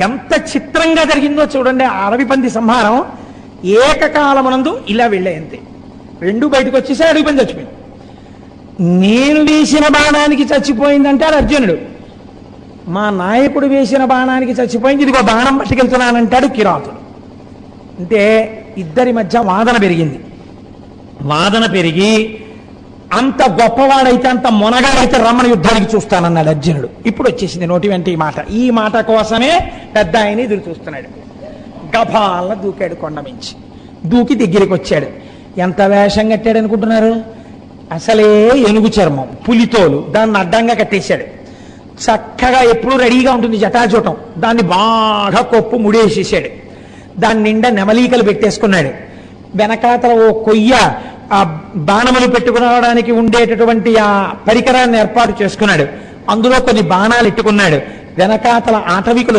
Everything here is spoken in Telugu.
ఎంత చిత్రంగా జరిగిందో చూడండి. ఆ అడవి పంది సంహారం ఏకకాలమునందు ఇలా వెళ్ళేంతే. రెండు బయటకు వచ్చేసి అడవి పంది చచ్చిపోయింది. నేను వేసిన బాణానికి చచ్చిపోయిందంటే అది అర్జునుడు, మా నాయకుడు వేసిన బాణానికి చచ్చిపోయింది, ఇదిగో బాణం పట్టుకెళ్తున్నానంటాడు కిరాతుడు. అంటే ఇద్దరి మధ్య వాదన పెరిగింది. వాదన పెరిగి అంత గొప్పవాడైతే అంత మొనగాడైతే రమ్మణ యుద్ధానికి చూస్తానన్నాడు అర్జునుడు. ఇప్పుడు వచ్చేసింది నోటి వెంట ఈ మాట. ఈ మాట కోసమే పెద్ద ఆయన ఎదురు చూస్తున్నాడు. గభాల దూకాడు, కొండ మించి దూకి దగ్గరికి వచ్చాడు. ఎంత వేషం కట్టాడు అనుకుంటున్నారు? అసలే ఏనుగు చర్మం, పులితోలు, దాన్ని అడ్డంగా కట్టేశాడు. చక్కగా ఎప్పుడూ రెడీగా ఉంటుంది జటాజూటం, దాన్ని బాగా కొప్పు ముడేసేసాడు. దాని నిండా నెమలీకలు పెట్టేసుకున్నాడు. వెనకాతల ఓ కొయ్య ఆ బాణములు పెట్టుకునడానికి ఉండేటటువంటి ఆ పరికరాన్ని ఏర్పాటు చేసుకున్నాడు. అందులో కొన్ని బాణాలు ఎట్టుకున్నాడు. వెనకాతల ఆటవికులు